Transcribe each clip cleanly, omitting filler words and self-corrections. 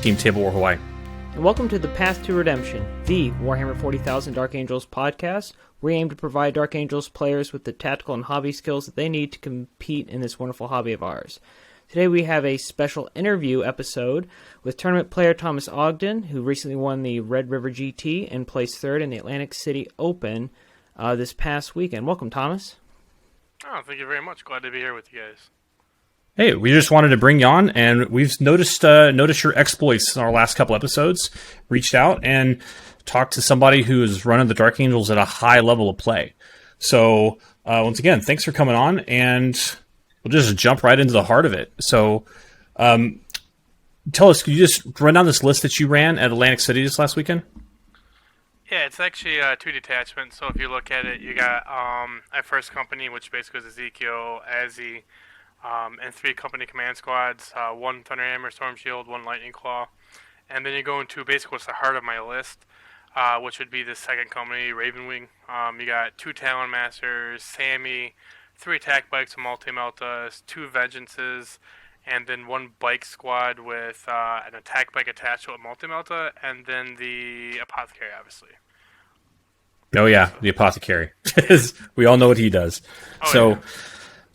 Team Table War Hawaii. And welcome to the Path to Redemption, the Warhammer 40,000 Dark Angels podcast. We aim to provide Dark Angels players with the tactical and hobby skills that they need to compete in this wonderful hobby of ours. Today we have a special interview episode with tournament player Thomas Ogden, who recently won the Red River GT and placed third in the Atlantic City Open this past weekend. Welcome, Thomas. Oh, thank you very much. Glad to be here with you guys. Hey, we just wanted to bring you on, and we've noticed your exploits in our last couple episodes. Reached out and talked to somebody who is running the Dark Angels at a high level of play. So, once again, thanks for coming on, and we'll just jump right into the heart of it. So, tell us, could you just run down this list that you ran at Atlantic City this last weekend? Yeah, it's actually two detachments. So if you look at it, you got a first company, which basically is Ezekiel, Azzy, and three company command squads, one Thunderhammer, Storm Shield, one Lightning Claw. And then you go into basically what's the heart of my list, which would be the second company, Ravenwing. You got two Talon Masters, Sammy, three attack bikes, multi-meltas, two Vengeances, and then one bike squad with an attack bike attached to a multi-melta, and then the Apothecary, obviously. Oh yeah, the Apothecary. We all know what he does. Oh, so. Yeah.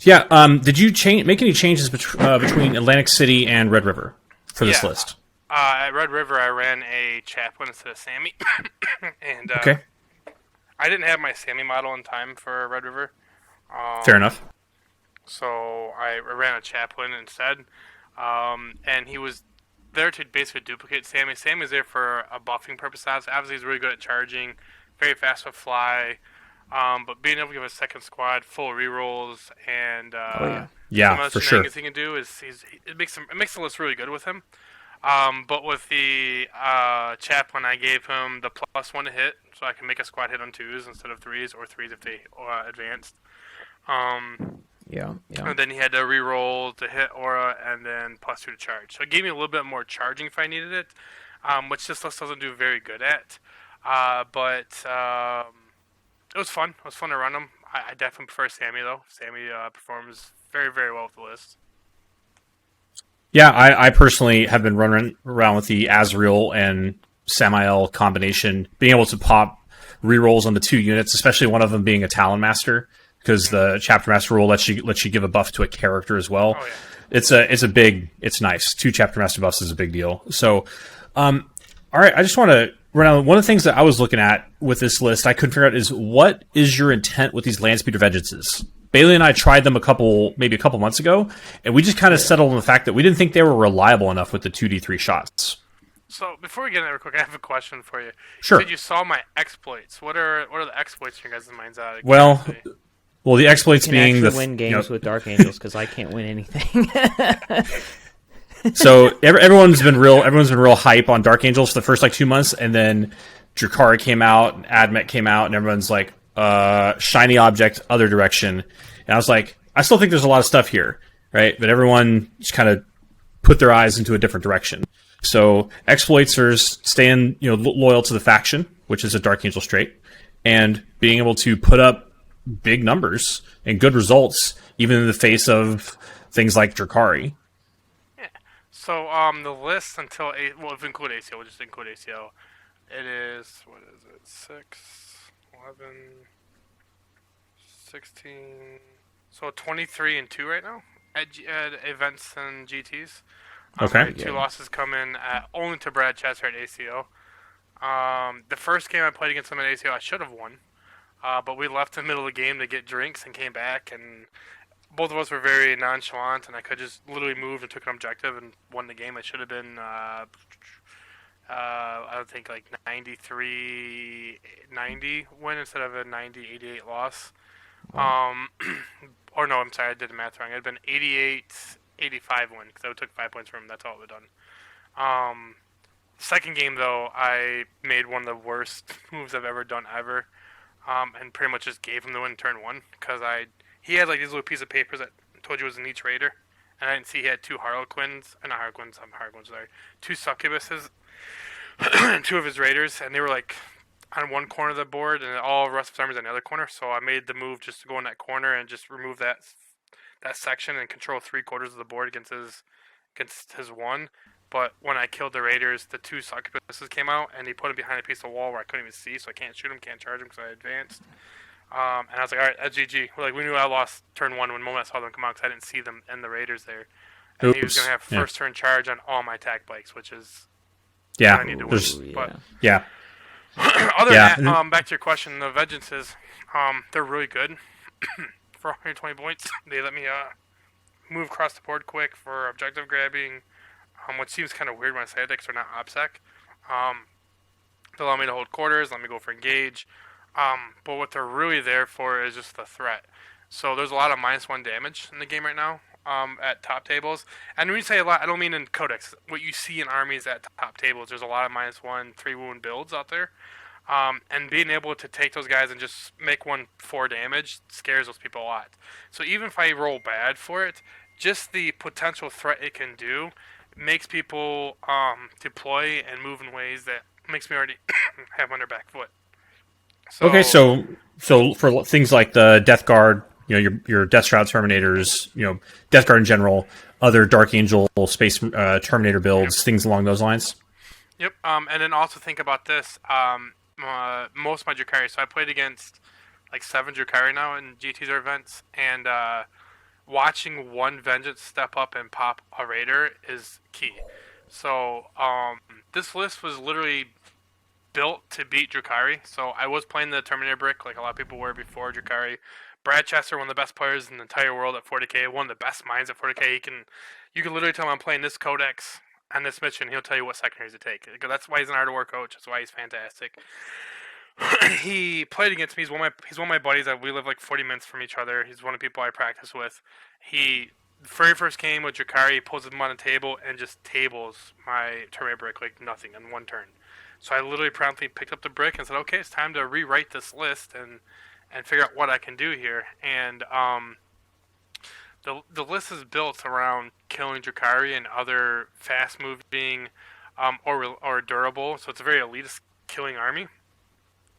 Yeah, did you make any changes between Atlantic City and Red River for this list? At Red River, I ran a Chaplain instead of Sammy. And okay. I didn't have my Sammy model in time for Red River. Fair enough. So I ran a Chaplain instead. And he was there to basically duplicate Sammy. Sammy's there for a buffing purpose. Obviously, he's really good at charging, very fast with fly. But being able to give a second squad full rerolls and some other for sure. He can do is it makes the list really good with him. But with the Chaplain, I gave him the +1 to hit, so I can make a squad hit on 2s instead of 3s, or 3s if they advanced. And then he had to reroll to hit aura, and then +2 to charge. So it gave me a little bit more charging if I needed it, which this list doesn't do very good at. It was fun. It was fun to run them. I definitely prefer Sammy, though. Sammy performs very, very well with the list. Yeah, I personally have been running around with the Azrael and Samael combination, being able to pop rerolls on the two units, especially one of them being a Talon Master, because the Chapter Master rule lets you give a buff to a character as well. Oh, yeah. It's nice. 2 Chapter Master buffs is a big deal. So, all right, I just want to run out. One of the things that I was looking at with this list, I couldn't figure out is what is your intent with these Landspeeder Vengeances? Bailey and I tried them maybe a couple months ago, and we just kind of settled on the fact that we didn't think they were reliable enough with the 2d3 shots. So before we get in there real quick, I have a question for you. Sure. You said you saw my exploits. What are the exploits in your guys' minds out? Well, the exploits you can being actually win games with Dark Angels, because I can't win anything. So everyone's been real hype on Dark Angels for the first 2 months, and then Drakari came out, and Admech came out, and everyone's like, shiny object, other direction. And I was like, I still think there's a lot of stuff here, right? But everyone just kind of put their eyes into a different direction. So exploits are staying, loyal to the faction, which is a Dark Angel trait, and being able to put up big numbers and good results, even in the face of things like Drakari. So, the list until, if we include ACO, we'll just include ACO. It is, 6, 11, 16, so 23 and 2 right now at events and GTs. Okay. 2 losses come in only to Brad Chester at ACO. The first game I played against him at ACO, I should have won. But we left in the middle of the game to get drinks and came back, and both of us were very nonchalant, and I could just literally move and took an objective and won the game. I should have been, I would think 93-90 win instead of a 90-88 loss. Or no, I'm sorry, I did the math wrong. It had been 88-85 win, because I took 5 points from him. That's all it would have done. Second game, though, I made one of the worst moves I've ever done ever, and pretty much just gave him the win turn 1, because he had these little piece of papers that told you it was an each raider, and I didn't see he had 2 Harlequins, 2 Succubuses, and 2 of his raiders, and they were on one corner of the board, and all Rust of Armors on the other corner, so I made the move just to go in that corner and just remove that section and control 3/4 of the board against his 1. But when I killed the raiders, the 2 succubuses came out, and he put them behind a piece of wall where I couldn't even see, so I can't shoot him, can't charge him because I advanced. And I was like, all right, that's GG. We knew I lost turn 1 when moment I saw them come out because I didn't see them and the raiders there. And he was going to have first turn charge on all my attack bikes, which is I need to win. But other than that, back to your question, the Vengeances, they're really good for 120 points. They let me move across the board quick for objective grabbing, which seems kind of weird when I say that because they're not OPSEC. They allow me to hold quarters, let me go for engage. But what they're really there for is just the threat. So there's a lot of -1 damage in the game right now at top tables. And when you say a lot, I don't mean in Codex. What you see in armies at top tables, there's a lot of -1, 3 wound builds out there. And being able to take those guys and just make 4 damage scares those people a lot. So even if I roll bad for it, just the potential threat it can do makes people deploy and move in ways that makes me already have on their back foot. So, okay, so for things like the Death Guard, your Death Shroud Terminators, Death Guard in general, other Dark Angel Space Terminator builds, things along those lines. Yep. And then also think about this. Most of my Drukhari, so I played against like 7 Drukhari now in GTs or events, and watching one Vengeance step up and pop a Raider is key. So this list was literally built to beat Drukhari. So I was playing the Terminator brick like a lot of people were before Drukhari. Brad Chester, one of the best players in the entire world at 40k, one of the best minds at 40k. You can literally tell him I'm playing this codex on this mission. He'll tell you what secondaries to take. That's why he's an Art of War coach. That's why he's fantastic. He played against me. He's one of my buddies. We live like 40 minutes from each other. He's one of the people I practice with. He very first game with Drukhari, he pulls him on a table and just tables my Terminator brick like nothing in one turn. So I literally promptly picked up the brick and said, okay, it's time to rewrite this list and figure out what I can do here. And the list is built around killing Drukhari and other fast-moving or durable. So it's a very elitist killing army.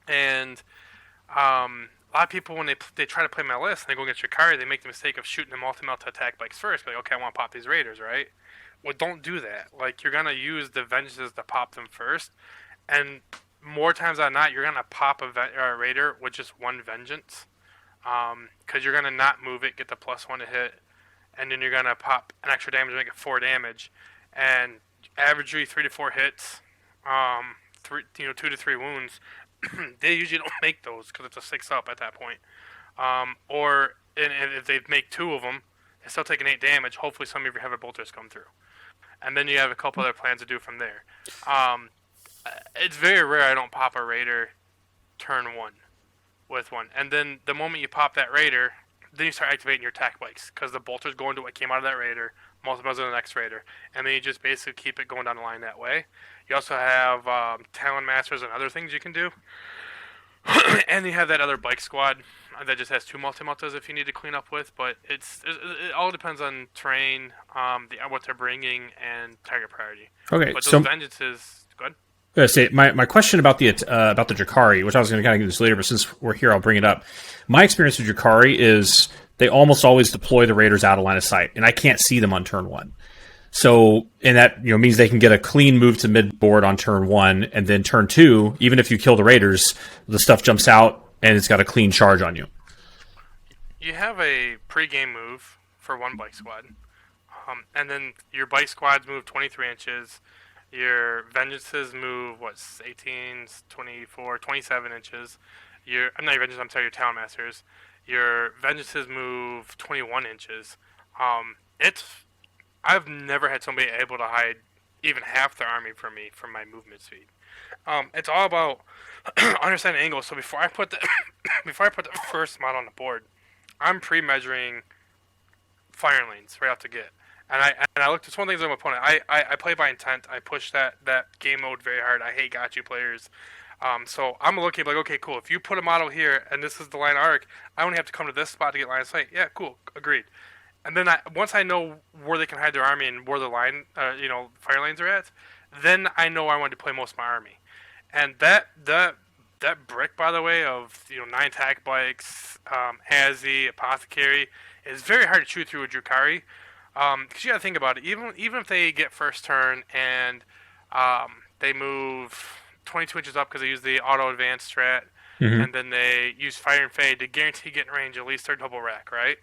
And a lot of people, when they try to play my list and they go against Drukhari, they make the mistake of shooting the multi-melt attack bikes first. Like, okay, I want to pop these Raiders, right? Well, don't do that. Like, you're going to use the Vengeances to pop them first. And more times than not, you're going to pop a Raider with just 1 Vengeance. Because you're going to not move it, get the +1 to hit. And then you're going to pop an extra damage, make it 4 damage. And averagely 3 to 4 hits, 2 to 3 wounds. They usually don't make those because it's a 6 up at that point. Or if they make 2 of them, they still take an 8 damage. Hopefully some of your heavy bolters come through. And then you have a couple other plans to do from there. It's very rare I don't pop a Raider turn 1 with one. And then the moment you pop that Raider, then you start activating your attack bikes because the bolters go into what came out of that Raider, multiplies on the next Raider, and then you just basically keep it going down the line that way. You also have Talon Masters and other things you can do. And you have that other bike squad that just has 2 multi-multas if you need to clean up with, but it all depends on terrain, what they're bringing, and target priority. Okay, but those Vengeances, go ahead. I was going to say, my question about the Drukhari, which I was going to kind of get this later, but since we're here, I'll bring it up. My experience with Drukhari is they almost always deploy the Raiders out of line of sight, and I can't see them on turn 1. So, and that means they can get a clean move to mid board on turn 1, and then turn 2, even if you kill the Raiders, the stuff jumps out and it's got a clean charge on you. You have a pre-game move for 1 bike squad, and then your bike squads move 23 inches. Your Vengeances move, 18, 24, 27 inches. Your Talon Masters. Your Vengeances move 21 inches. I've never had somebody able to hide even half their army from me from my movement speed. It's all about understanding angles. So before I put the first model on the board, I'm pre-measuring fire lanes right out to get. And I looked at one of the things I'm opponent. I play by intent. I push that game mode very hard. I hate gotcha players. So I'm looking like, okay, cool. If you put a model here and this is the line arc, I only have to come to this spot to get line of sight. Yeah, cool, agreed. And then once I know where they can hide their army and where the line, fire lanes are at, then I know I want to play most of my army. And that brick, by the way, of 9 attack bikes, Hazy, Apothecary, is very hard to chew through with Drukhari. Because you got to think about it. Even if they get first turn and they move 22 inches up because they use the auto advance strat, Hmm. and then they use fire and fade to guarantee getting range at least their double rack, right?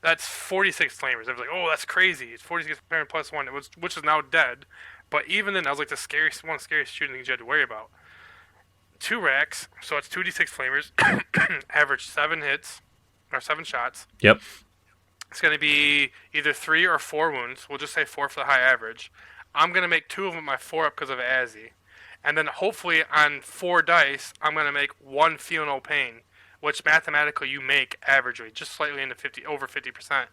That's 46 flamers. I was like, oh, that's crazy. It's 46 flamer plus one, which is now dead. But even then, that was like one of the scariest shooting things you had to worry about. 2 racks, so it's 2d6 flamers, average 7 hits, or 7 shots. Yep. It's going to be either 3 or 4 wounds. We'll just say 4 for the high average. I'm going to make 2 of them my 4 up because of Azzy. And then hopefully on 4 dice, I'm going to make 1 feel no pain, which mathematically you make averagely, just slightly into over 50%.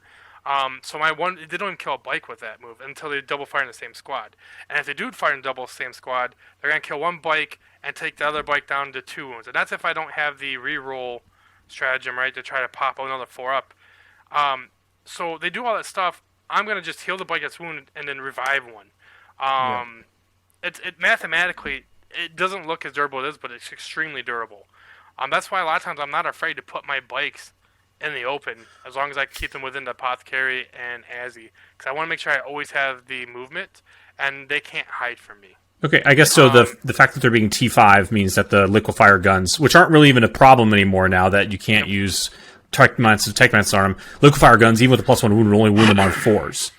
So my one, they don't even kill a bike with that move until they double fire in the same squad. And if they do fire in double same squad, they're going to kill 1 bike and take the other bike down to 2 wounds. And that's if I don't have the reroll stratagem, right, to try to pop another 4 up. So they do all that stuff. I'm gonna just heal the bike that's wounded and then revive one. It mathematically it doesn't look as durable as it is, but it's extremely durable. That's why a lot of times I'm not afraid to put my bikes in the open as long as I keep them within the apothecary and Azzy, because I want to make sure I always have the movement and they can't hide from me. Okay, I guess so. The fact that they're being T5 means that the liquefier guns, which aren't really even a problem anymore now that you can't use tech mines on them, liquefier guns, even with a +1 wound, will only wound them on 4s.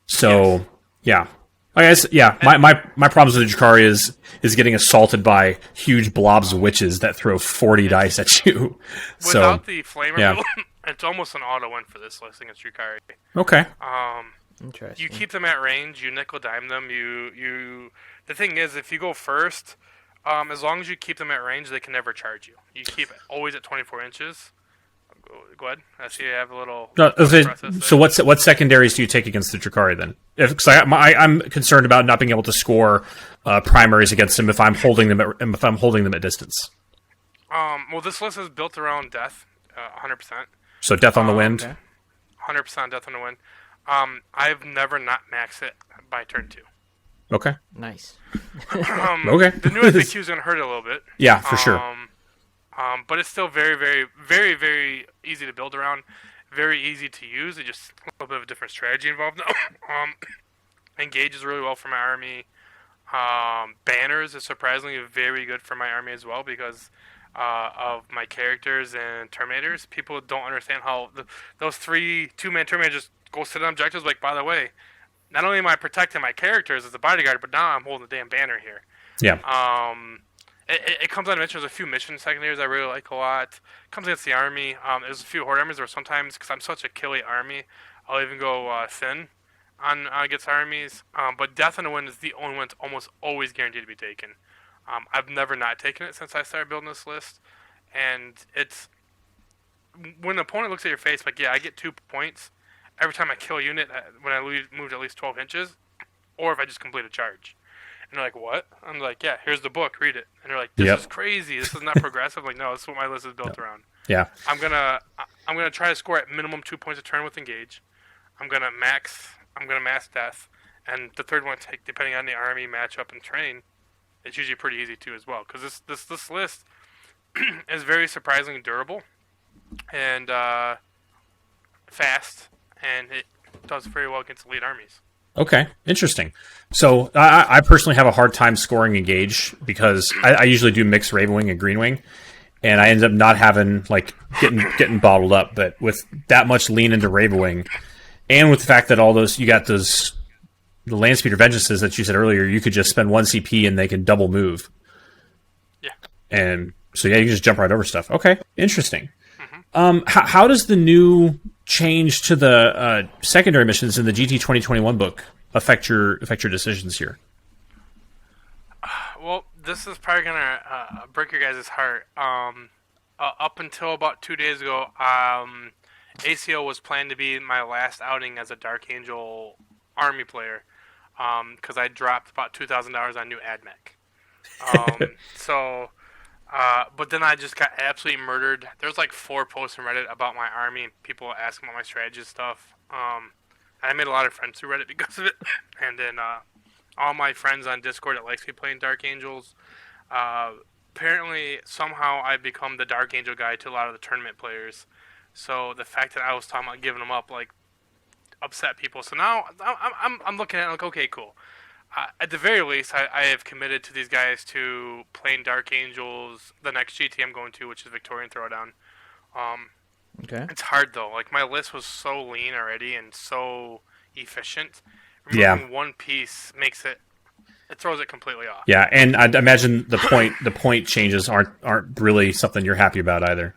So, yeah. I guess, yeah, my problems with the Jakari is getting assaulted by huge blobs of witches that throw 40 dice at you. Without the flamer, yeah. it's almost an auto win for this list against Jakari. Okay. Interesting. You keep them at range, you nickel dime them, the thing is, if you go first, as long as you keep them at range, they can never charge you. You keep it always at 24 inches. Go ahead. I see you have a little. No, so what secondaries do you take against the Drakari then? Because I'm concerned about not being able to score primaries against them if I'm holding them at distance. Well, this list is built around death, 100%. So death on the wind. Okay. 100% death on the wind. I've never not maxed it by turn 2. Okay. Nice. Okay. The new FAQ is going to hurt a little bit. Yeah, for sure. But it's still very, very, very, very easy to build around. Very easy to use. It's just a little bit of a different strategy involved now. Engages really well for my army. Banners is surprisingly very good for my army as well because of my characters and Terminators. People don't understand how those 3 2-man Terminators just go sit on objectives. Like, by the way, not only am I protecting my characters as a bodyguard, but now I'm holding the damn banner here. Yeah. It comes out of missions. There's a few mission secondaries I really like a lot. It comes against the army. There's a few horde armies where sometimes, because I'm such a killy army, I'll even go thin on against armies. But Death in the Wind is the only one that's almost always guaranteed to be taken. I've never not taken it since I started building this list. And it's... When an opponent looks at your face, like, yeah, I get 2 points every time I kill a unit when I moved at least 12 inches, or if I just complete a charge. And they're like, what? I'm like, yeah, here's the book, read it. And they're like, this is crazy. This is not progressive. I'm like, no, this is what my list is built around. Yeah. I'm gonna try to score at minimum 2 points a turn with engage. I'm gonna max death. And the third one, depending on the army, matchup, and terrain, it's usually pretty easy too as well. Because this list is very surprisingly durable and fast, and it does very well against elite armies. Okay, interesting. So I personally have a hard time scoring engage because I usually do mix Ravenwing and Greenwing, and I end up not having getting bottled up. But with that much lean into Ravenwing, and with the fact that you got the Landspeeder Vengeances that you said earlier, you could just spend 1 CP and they can double move. Yeah. And so you can just jump right over stuff. Okay, interesting. Mm-hmm. How does the new change to the secondary missions in the GT 2021 book affect your decisions here? Well, this is probably gonna break your guys' heart. Up until about 2 days ago, ACO was planned to be my last outing as a Dark Angel army player, because I dropped about $2,000 on new AdMech. But then I just got absolutely murdered. There's like 4 posts on Reddit about my army, and people asking about my strategy stuff. I made a lot of friends through Reddit because of it. And then all my friends on Discord that likes me playing Dark Angels, apparently somehow I've become the Dark Angel guy to a lot of the tournament players. So the fact that I was talking about giving them up, like, upset people. So now I'm looking at it like, okay, cool. At the very least, I have committed to these guys to playing Dark Angels, the next GT I'm going to, which is Victorian Throwdown. Okay. It's hard though. Like my list was so lean already and so efficient. Yeah. Removing one piece makes it throws it completely off. Yeah, and I'd imagine the point changes aren't really something you're happy about either.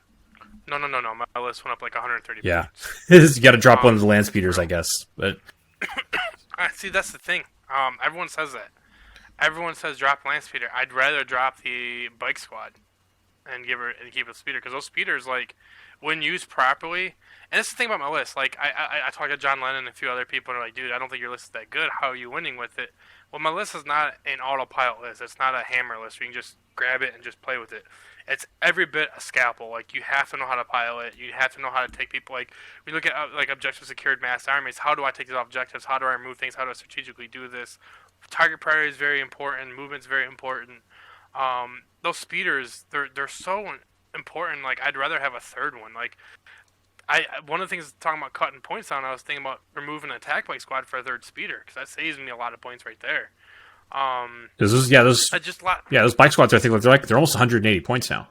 No. My list went up like 130 Yeah. points. You got to drop one of the land speeders, I guess. But See, that's the thing. Everyone says that. Everyone says drop land speeder. I'd rather drop the bike squad and keep a speeder, because those speeders, like, when used properly, and that's the thing about my list. Like, I talked to John Lennon and a few other people, and they're like, dude, I don't think your list is that good. How are you winning with it? Well, my list is not an autopilot list. It's not a hammer list where you can just grab it and just play with it. It's every bit a scalpel. Like, you have to know how to pilot. You have to know how to take people. Like, we look at like objective secured mass armies. How do I take these objectives? How do I remove things? How do I strategically do this? Target priority is very important. Movement's very important. Those speeders, they're so important. Like, I'd rather have a third one. Like, one of the things talking about cutting points on, I was thinking about removing an attack bike squad for a third speeder, because that saves me a lot of points right there. those bike squads, I think they're almost 180 points now.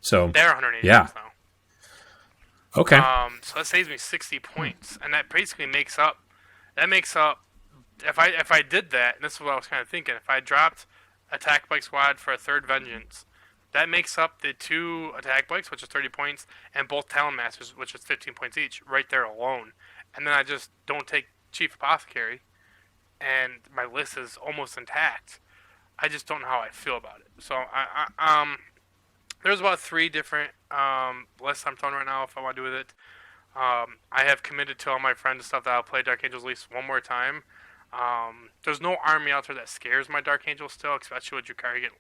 So they're 180 yeah. points now. Okay. So that saves me 60 points, and that basically makes up. If I did that, and this is what I was kind of thinking, if I dropped attack bike squad for a third vengeance, that makes up the 2 attack bikes, which is 30 points, and both Talon Masters, which is 15 points each, right there alone. And then I just don't take Chief Apothecary, and my list is almost intact. I just don't know how I feel about it. So there's about 3 different lists I'm throwing right now if I want to do with it. I have committed to all my friends and stuff that I'll play Dark Angels at least one more time. There's no army out there that scares my Dark Angels still, especially with Drukhari getting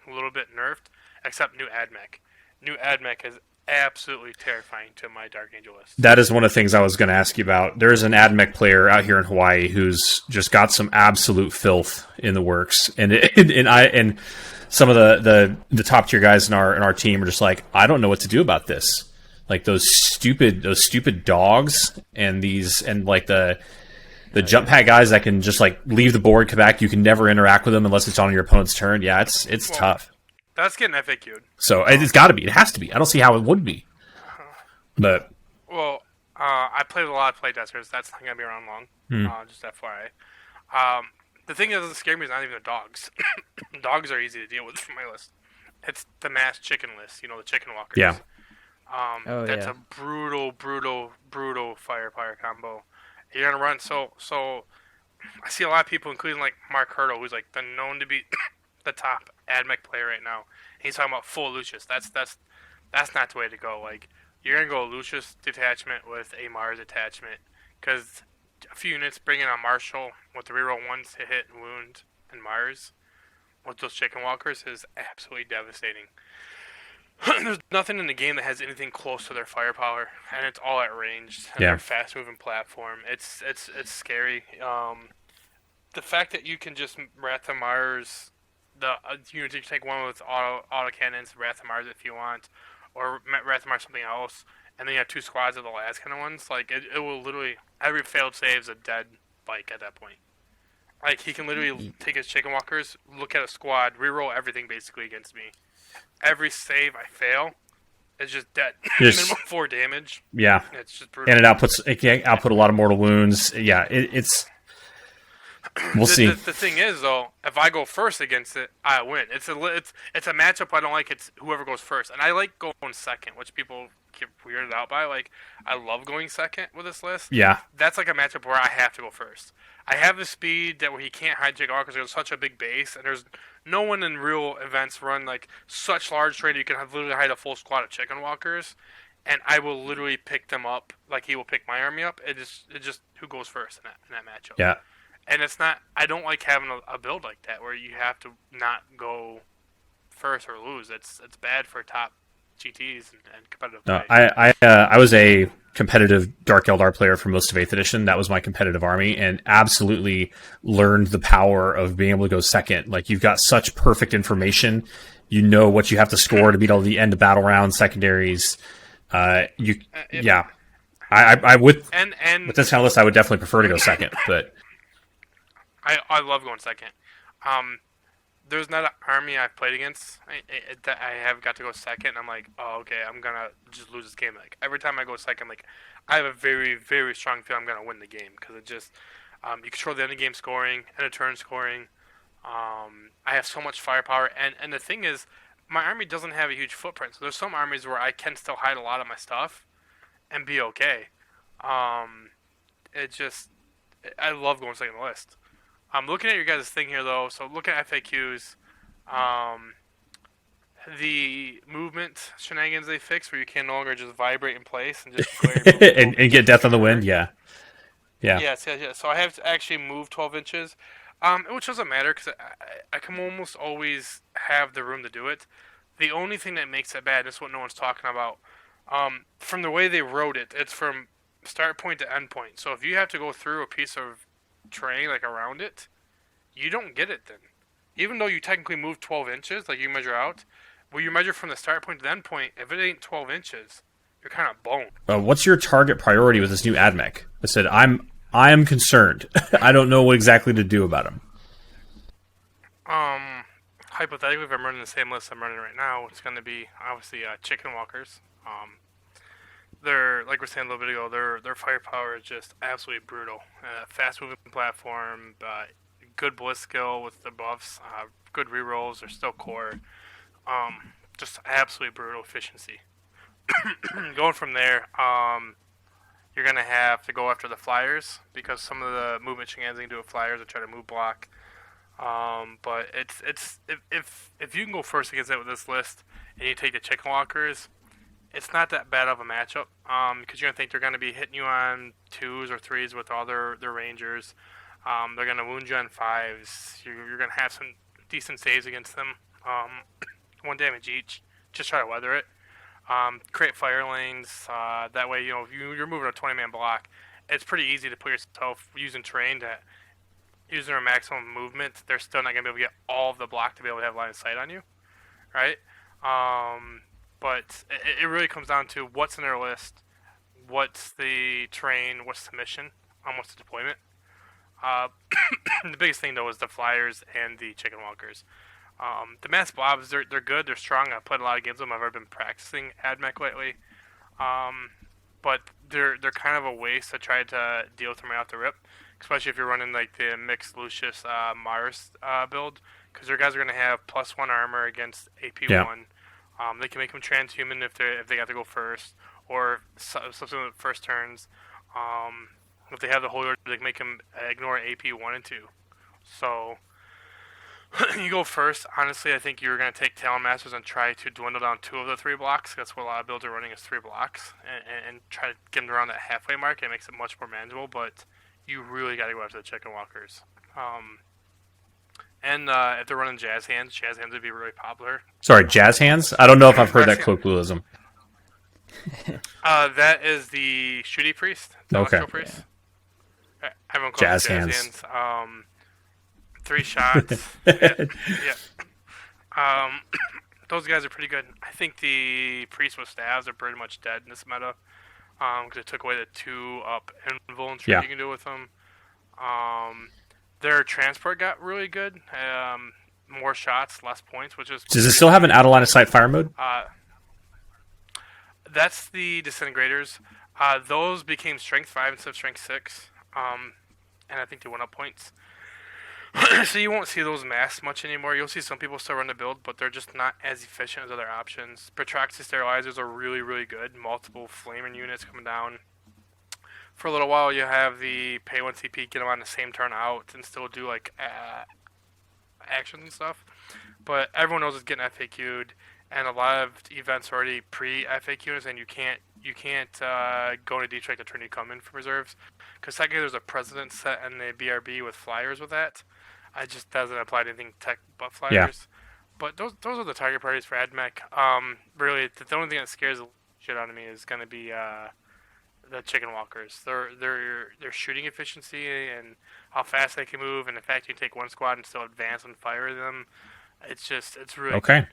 a little bit nerfed, except new AdMech. New AdMech is absolutely terrifying to my Dark Angel list. That is one of the things I was going to ask you about. There is an AdMech player out here in Hawaii who's just got some absolute filth in the works, and some of the top tier guys in our team are just like, I don't know what to do about this. Like those stupid dogs and like the jump pad guys that can just like leave the board, come back. You can never interact with them unless it's on your opponent's turn. Yeah, it's tough. That's getting FAQ'd. So it's got to be. It has to be. I don't see how it would be. But I played with a lot of playtesters. That's not gonna be around long. Just FYI. The thing that doesn't scare me is not even the dogs. Dogs are easy to deal with from my list. It's the mass chicken list. You know, the chicken walkers. Yeah. That's a brutal firepower combo. You're gonna run so. I see a lot of people, including like Mark Hurdle, who's like known to be the top AdMech player right now. And he's talking about full Lucius. That's not the way to go. Like, you're gonna go Lucius detachment with a Mars attachment, because a few units bringing on Marshall with the reroll 1s to hit and wound and Mars with those chicken walkers is absolutely devastating. There's nothing in the game that has anything close to their firepower, and it's all at range. And they're a fast-moving platform. It's scary. The fact that you can just Wrath of Mars, you can take one with auto cannons, Wrath of Mars if you want, or Wrath of Mars something else, and then you have 2 squads of the last kind of ones. Like, it will literally, every failed save is a dead bike at that point. Like, he can literally take his chicken walkers, look at a squad, reroll everything basically against me. Every save I fail is just dead. Minimum 4 damage. Yeah. It's just brutal. And it can output a lot of mortal wounds. Yeah, it's... We'll see. The thing is, though, if I go first against it, I win. It's a matchup I don't like. It's whoever goes first. And I like going second, which people get weirded out by. Like, I love going second with this list. Yeah. That's like a matchup where I have to go first. I have the speed where he can't hide Jake because there's such a big base, and there's no one in real events run like such large terrain. You can literally hide a full squad of chicken walkers, and I will literally pick them up like he will pick my army up. It's just who goes first in that matchup. Yeah. And it's not. I don't like having a build like that where you have to not go first or lose. It's bad for top GTs and competitive play. I was a competitive Dark Eldar player for most of 8th edition. That was my competitive army, and absolutely learned the power of being able to go second. Like, you've got such perfect information. You know what you have to score to beat all the end of battle round secondaries. I I would And with this kind of list, I would definitely prefer to go second, but I love going second. There's not an army I've played against that I have got to go second. I'm like, oh, okay, I'm gonna just lose this game. Like every time I go second, like I have a very, very strong feeling I'm gonna win the game because it just you control the end of game scoring and a turn scoring. I have so much firepower, and the thing is, my army doesn't have a huge footprint. So there's some armies where I can still hide a lot of my stuff and be okay. It just I love going second on the list. I'm looking at your guys' thing here, though. So looking at FAQs, the movement shenanigans they fixed, where you can no longer just vibrate in place and just and get death on the wind. Yeah. Yes. So I have to actually move 12 inches, which doesn't matter because I can almost always have the room to do it. The only thing that makes it bad, this is what no one's talking about, from the way they wrote it, it's from start point to end point. So if you have to go through a piece of terrain like around it, you don't get it then. Even though you technically move 12 inches, like you measure out, well, you measure from the start point to the end point, if it ain't 12 inches, you're kind of boned. What's your target priority with this new AdMech? I said, I am concerned. I don't know what exactly to do about him. Hypothetically, if I'm running the same list I'm running right now, it's going to be obviously chicken walkers. They're like we were saying a little bit ago. Their firepower is just absolutely brutal. Fast moving platform, good bliss skill with the buffs, good rerolls. They're still core. Just absolutely brutal efficiency. Going from there, you're gonna have to go after the flyers because some of the movement shenanigans you can do with flyers are try to move block. But it's if you can go first against it with this list and you take the chicken walkers, it's not that bad of a matchup. Because you're gonna think they're gonna be hitting you on 2s or 3s with all their rangers. They're gonna wound you on 5s. You're gonna have some decent saves against them. 1 damage each. Just try to weather it. Create fire lanes. That way, if you're moving a 20-man block, it's pretty easy to put yourself using terrain to using their maximum movement. They're still not gonna be able to get all of the block to be able to have line of sight on you, right? But it really comes down to what's in their list, what's the terrain, what's the mission, what's the deployment. The biggest thing though is the flyers and the chicken walkers. The mass blobs, they're good, they're strong. I've played a lot of games with them. I've already been practicing AdMech lately. But they're kind of a waste to try to deal with them right off the rip, especially if you're running like the mixed Lucius Mars build, because their guys are going to have +1 armor against AP1. Yeah. They can make them transhuman if they got to go first, or subsequent first turns. If they have the Holy Order, they can make them ignore AP1 and 2. So you go first. Honestly, I think you're going to take Talon Masters and try to dwindle down 2 of the 3 blocks. That's what a lot of builds are running is 3 blocks, and try to get them around that halfway mark. It makes it much more manageable, but you really got to go after the chicken walkers. And if they're running jazz hands would be really popular. Sorry, jazz hands? I don't know if I've heard that colloquialism. That is the shooty priest. The okay. Priest. Everyone calls jazz it hands. 3 shots. Yeah. Those guys are pretty good. I think the priest with staves are pretty much dead in this meta. Because it took away the 2-up invuln trick you can do with them. Their transport got really good. More shots, less points, which is... Does it still have an out-of-line of sight fire mode? That's the disintegrators. Those became strength 5 instead of strength 6. And I think they went up points. So you won't see those mass much anymore. You'll see some people still run the build, but they're just not as efficient as other options. Petraxi sterilizers are really, really good. Multiple flaming units coming down. For a little while, you have the pay 1 CP, get them on the same turn out, and still do like actions and stuff. But everyone knows it's getting FAQ'd, and a lot of events are already pre-FAQ'd, and you can't go into Detroit to turn you come in for reserves. Because technically there's a precedent set in the BRB with flyers with that. It just doesn't apply to anything tech but flyers. Yeah. But those are the target priorities for AdMech. Really, the only thing that scares the shit out of me is going to be the chicken walkers. Their shooting efficiency and how fast they can move, and the fact you can take one squad and still advance and fire them. It's really okay. good.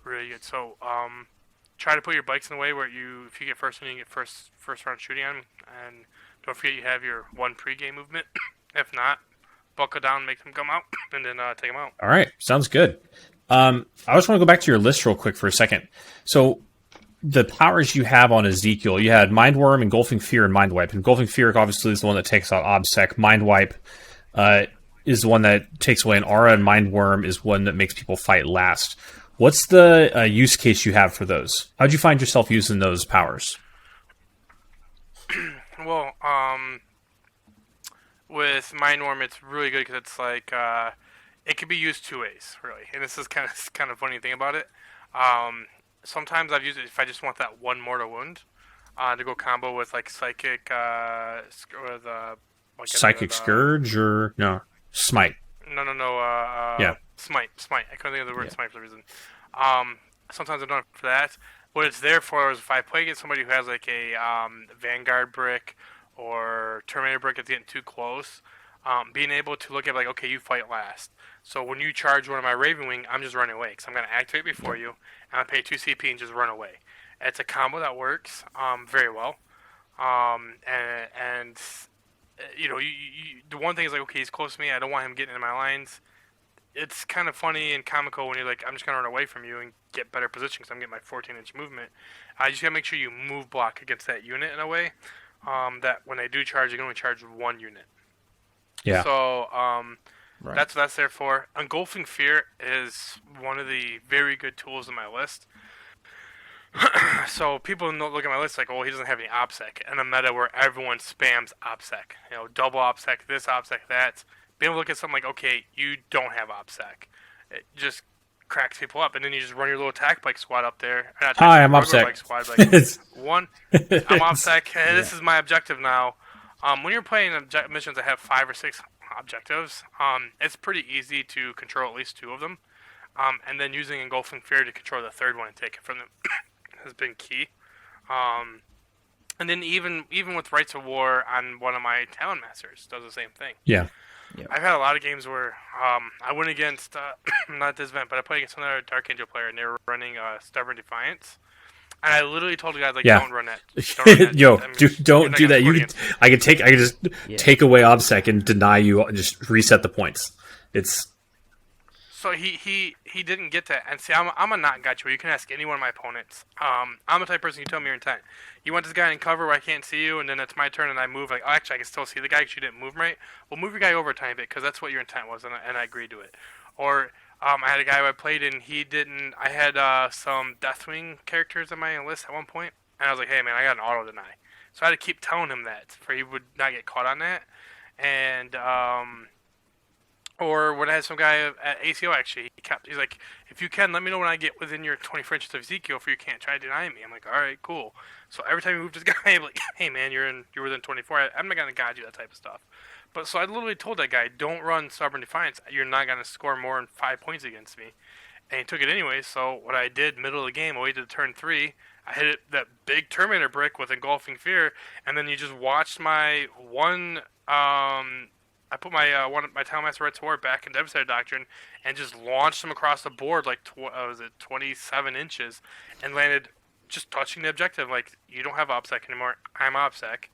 Really good. So try to put your bikes in a way where if you get first one, you get first round shooting on them, and don't forget you have your one pre-game movement. If not, buckle down, make them come out, and then take them out. All right, sounds good. I just want to go back to your list real quick for a second. So the powers you have on Ezekiel, you had Mind Worm, Engulfing Fear, and Mind Wipe. Engulfing Fear obviously is the one that takes out OBSEC. Mind Wipe is the one that takes away an aura, and Mind Worm is one that makes people fight last. What's the use case you have for those? How'd you find yourself using those powers? Well, with Mind Worm, it's really good because it's like it can be used two ways, really. And this is kind of funny thing about it. Sometimes I've used it if I just want that one mortal wound to go combo with like Psychic with Psychic Scourge or no Smite. No. Yeah. Smite. I couldn't think of the word smite for the reason. Sometimes I'm done for that. What it's there for is if I play against somebody who has like a Vanguard brick or Terminator brick that's getting too close, being able to look at like, okay, you fight last. So when you charge one of my Raven Wing, I'm just running away because I'm going to activate before you, and I pay 2 CP and just run away. It's a combo that works very well. And you know, the one thing is like, okay, he's close to me. I don't want him getting into my lines. It's kind of funny and comical when you're like, I'm just going to run away from you and get better position because I'm getting my 14-inch movement. I just got to make sure you move block against that unit in a way that when they do charge, you can only charge one unit. Yeah. So Right. that's what that's there for. Engulfing Fear is one of the very good tools in my list. So people look at my list like, oh, he doesn't have any OPSEC. And a meta where everyone spams OPSEC. You know, double OPSEC, this OPSEC, that. Being able to look at something like, okay, you don't have OPSEC. It just cracks people up. And then you just run your little attack bike squad up there. Hi, I'm OPSEC. Bike squad, like, one, I'm OPSEC. Hey, this is my objective now. When you're playing missions that have 5 or 6 objectives, it's pretty easy to control at least 2 of them. And then using Engulfing Fear to control the third one and take it from them has been key. And then even with Rights of War on one of my Talon Masters does the same thing. Yeah. Yep. I've had a lot of games where I went against, not this event, but I played against another Dark Angel player, and they were running Stubborn Defiance. And I literally told the guys, like, don't run that. Don't run that. Yo, I mean, don't do that. I can just Yeah. take away OBSEC and deny you and just reset the points. It's So he didn't get that. And see, I'm a not gotcha where you can ask any one of my opponents. I'm the type of person, you tell me your intent. You want this guy in cover where I can't see you, and then it's my turn and I move, like, oh, actually I can still see the guy because you didn't move right. Well, move your guy over a tiny bit because that's what your intent was, and I agreed to it. Or I had a guy who I played and he didn't. I had some Deathwing characters on my list at one point, and I was like, hey man, I got an auto deny. So I had to keep telling him that for he would not get caught on that. And or when I had some guy at ACO, actually, he's like, if you can, let me know when I get within your 24 inches of Ezekiel, for you can't try to deny me. I'm like, all right, cool. So every time he moved this guy, I'm like, hey man, you're within 24. I'm not gonna guide you, that type of stuff. But so I literally told that guy, don't run Stubborn Defiance. You're not gonna score more than 5 points against me. And he took it anyway. So what I did, middle of the game, I waited to turn 3. I hit that big Terminator brick with Engulfing Fear, and then you just watched my one. I put my my Talon Master Red Sword back in Devastator Doctrine and just launched him across the board like 27 inches and landed just touching the objective. Like, you don't have OPSEC anymore. I'm OPSEC.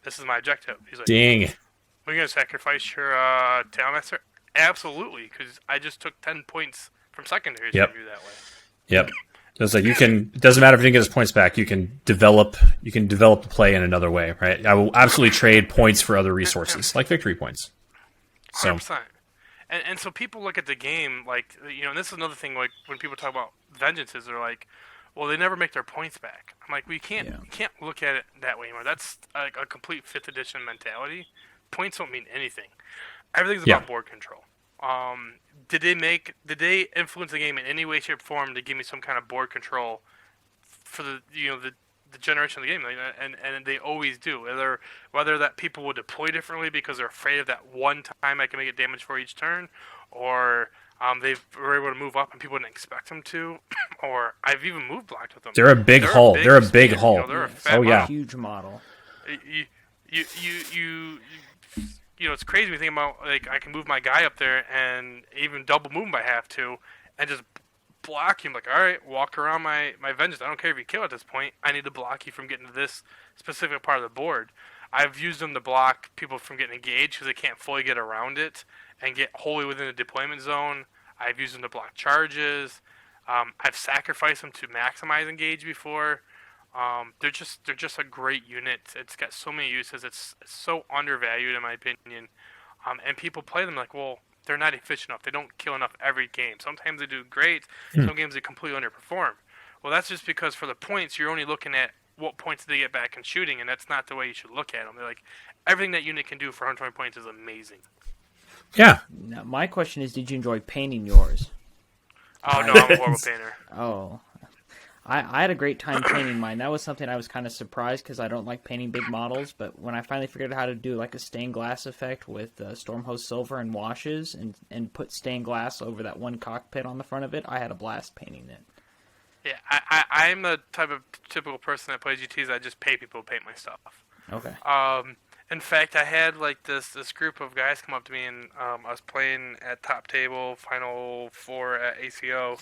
This is my objective. He's like, dang. are you gonna sacrifice your Talon Master? Absolutely, because I just took 10 points from secondaries Yep. from you that way. Yep. So it's like it doesn't matter if you didn't get his points back. You can develop the play in another way, right? I will absolutely trade points for other resources, like victory points. So 100%. And so people look at the game like, you know, and this is another thing, like when people talk about vengeances, they're like, well, they never make their points back. I'm like, we can't look at it that way anymore. That's a complete 5th edition mentality. Points don't mean anything. Everything's about board control. Did they influence the game in any way, shape, or form to give me some kind of board control for the generation of the game? And they always do. Whether that people will deploy differently because they're afraid of that one time I can make it damage for each turn, or they were able to move up and people didn't expect them to, or I've even move blocked with them. they're a big hull. They're a big hull. You know, they're a fat yeah. Huge model. You know, it's crazy when you think about, like, I can move my guy up there and even double move him if I have to, and just block you. I'm like, all right, walk around my vengeance. I don't care if you kill at this point. I need to block you from getting to this specific part of the board. I've used them to block people from getting engaged because they can't fully get around it and get wholly within the deployment zone. I've used them to block charges. I've sacrificed them to maximize engage before. They're just a great unit. It's got so many uses. It's so undervalued in my opinion. And people play them like, well, they're not efficient enough. They don't kill enough every game. Sometimes they do great. Some games they completely underperform. Well, that's just because for the points, you're only looking at what points do they get back in shooting, and that's not the way you should look at them. They're like, everything that unit can do for 120 points is amazing. Yeah. Now, my question is, did you enjoy painting yours? Oh, no, I'm a horrible painter. Oh. I had a great time painting mine. That was something I was kind of surprised because I don't like painting big models, but when I finally figured out how to do like a stained glass effect with Stormhost Silver and washes and put stained glass over that one cockpit on the front of it, I had a blast painting it. Yeah, I'm the type of typical person that plays GTs. I just pay people to paint my stuff. Okay. In fact, I had like this group of guys come up to me, and I was playing at top table, final 4 at ACO,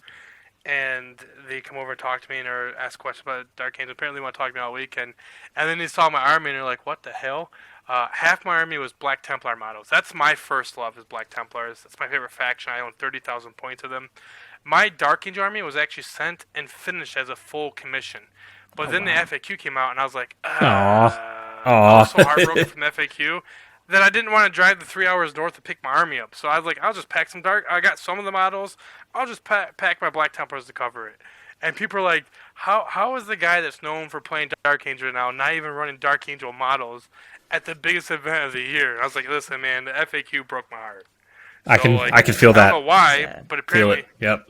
and they come over and talk to me and or ask questions about Dark Angel. Apparently, they want to talk to me all weekend. And then they saw my army and they're like, "What the hell?" Half my army was Black Templar models. That's my first love, is Black Templars. That's my favorite faction. I own 30,000 points of them. My Dark Angel army was actually sent and finished as a full commission. But then wow. the FAQ came out, and I was like, Aww. I was so heartbroken from the FAQ that I didn't want to drive the 3 hours north to pick my army up. So I was like, I'll just pack some dark. I got some of the models. I'll just pack my Black Templars to cover it. And people are like, how is the guy that's known for playing Dark Angel now not even running Dark Angel models at the biggest event of the year? And I was like, listen, man, the FAQ broke my heart. I So, can like, I can feel that. I don't know why, Yeah. but Feel apparently, it. Yep.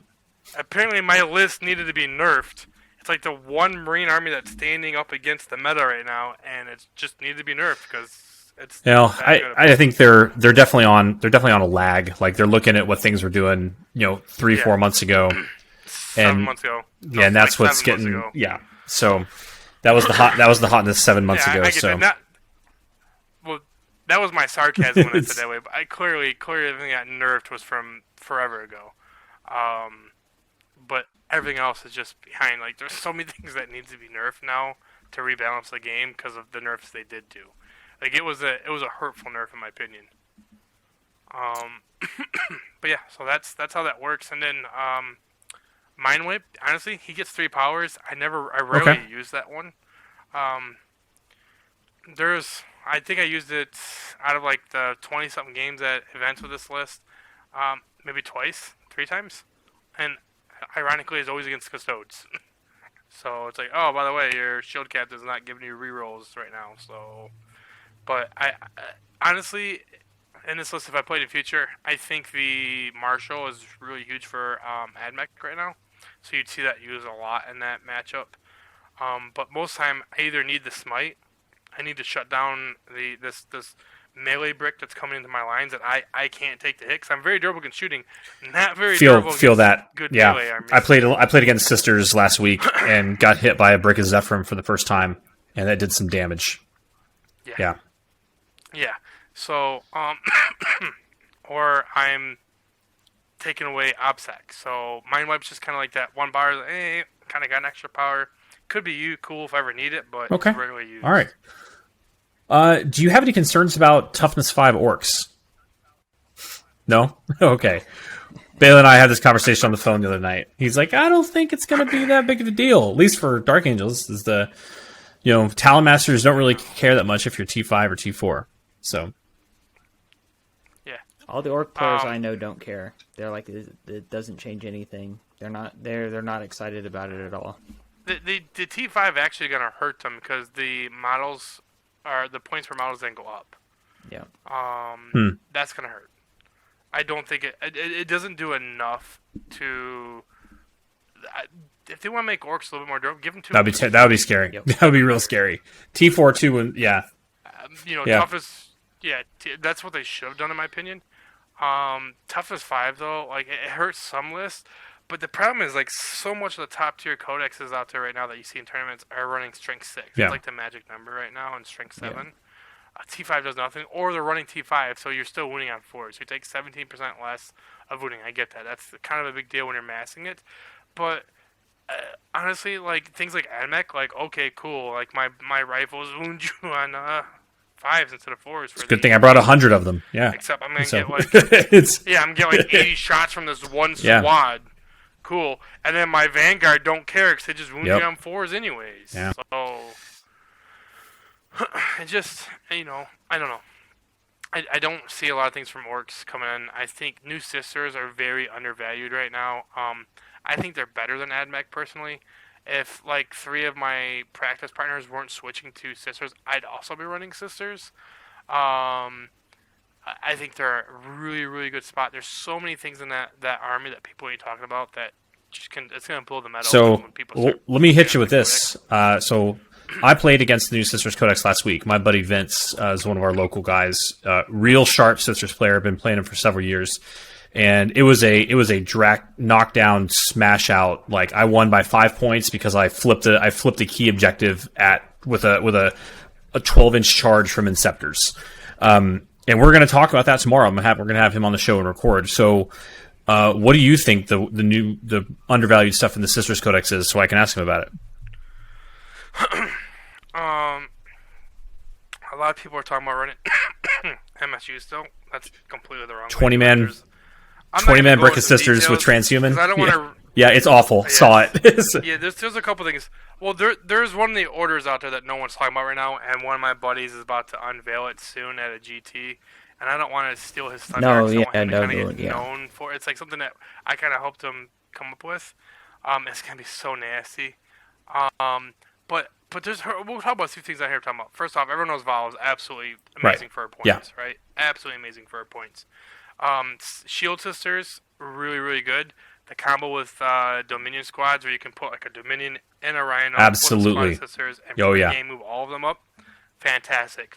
apparently my list needed to be nerfed. It's like the one Marine army that's standing up against the meta right now, and it just needed to be nerfed because it's. You know, that good of a- I think they're definitely on a lag. Like they're looking at what things were doing, 3-4 months ago. 7 months ago. No, Yeah, and that's like what's 7 months getting ago. Yeah. So that was the hotness 7 months ago. I get So that. Well, that was my sarcasm when I said that way. But I clearly everything that nerfed was from forever ago. But everything else is just behind. Like there's so many things that need to be nerfed now to rebalance the game because of the nerfs they did do. Like it was a hurtful nerf in my opinion. But yeah, so that's how that works. And then Mind Whip, honestly, he gets 3 powers. I rarely use that one. I think I used it out of like the 20 something games at events with this list, maybe 3 times, and ironically, it's always against Custodes. So it's like, oh, by the way, your shield captain is not giving you rerolls right now. So, but I honestly, in this list, if I played in future, I think the Marshal is really huge for AdMech right now. So you'd see that used a lot in that matchup. But most time, I either need the Smite, I need to shut down this melee brick that's coming into my lines that I can't take the hit because I'm very durable against shooting, not very durable feel against that. good Yeah. melee armies. I played against Sisters last week and got hit by a brick of Zephyr for the first time, and that did some damage. Yeah. Yeah. So, or I'm taking away OBSEC. So Mind Wipe's just kind of like that one bar, kind of got an extra power. Could be cool if I ever need it, but Okay. it's rarely used. All right. Do you have any concerns about Toughness 5 orcs? No? Okay. Bailey and I had this conversation on the phone the other night. He's like, I don't think it's going to be that big of a deal, at least for Dark Angels. Is the, Talon Masters don't really care that much if you're T5 or T4. So. Yeah. All the orc players I know don't care. They're like, it doesn't change anything. They're not excited about it at all. The T5 actually going to hurt them because the points for models then go up. Yeah. That's going to hurt. I don't think it doesn't do enough to. If they want to make orcs a little bit more durable, give them 2. That would be scary. Yep. That would be real scary. T4 2 and yeah. Yeah. Toughest. Yeah, that's what they should have done in my opinion. Toughest 5 though, like it hurts some lists, but the problem is like so much of the top tier codexes out there right now that you see in tournaments are running strength 6. Yeah. It's like the magic number right now, and strength 7. T5 does nothing, or they're running T5, so you're still winning on 4. So you take 17% less of winning. I get that. That's kind of a big deal when you're massing it. but honestly, like things like AdMech, like okay, cool. Like my rifles wound you on 5s instead of 4s for It's a good thing I brought 100 of them. Yeah. Except I'm gonna So get like it's I'm getting like 80 shots from this one Yeah. squad. Cool. And then my Vanguard don't care because they just wound Yep. me on 4s anyways. Yeah. So it just I don't know. I don't see a lot of things from orcs coming in. I think new sisters are very undervalued right now. I think they're better than AdMech personally. If like 3 of my practice partners weren't switching to sisters, I'd also be running sisters. I think they're a really, really good spot. There's so many things in that army that people ain't talking about that it's going to blow the metal. So when people start let me hit you with the this. So I played against the new Sisters Codex last week. My buddy Vince is one of our local guys. Real sharp Sisters player. Been playing him for several years, and it was a knockdown smash out. Like I won by 5 points because I flipped a key objective with a 12-inch charge from Inceptors. And we're going to talk about that tomorrow. We're going to have him on the show and record. So, what do you think the undervalued stuff in the Sisters Codex is? So I can ask him about it. A lot of people are talking about running MSU still. That's completely the wrong 20 way. man, I'm not 20 man gonna go Brick of into the Sisters with details, Transhuman. 'cause I don't want to. Yeah, it's awful. Yeah. Saw it. Yeah, there's a couple things. Well, there's one of the orders out there that no one's talking about right now, and one of my buddies is about to unveil it soon at a GT, and I don't want to steal his thunder. No, 'cause I yeah, want him to no, kinda get yeah. known for. It's like something that I kind of helped him come up with. It's gonna be so nasty. But we'll talk about a few things I hear talking about. First off, everyone knows Val is absolutely amazing for her points, Yeah. right? Absolutely amazing for her points. Shield Sisters, really, really good. The combo with Dominion squads, where you can put like a Dominion and a Rhino, Absolutely. Sisters, and Oh, yeah. game move all of them up. Fantastic.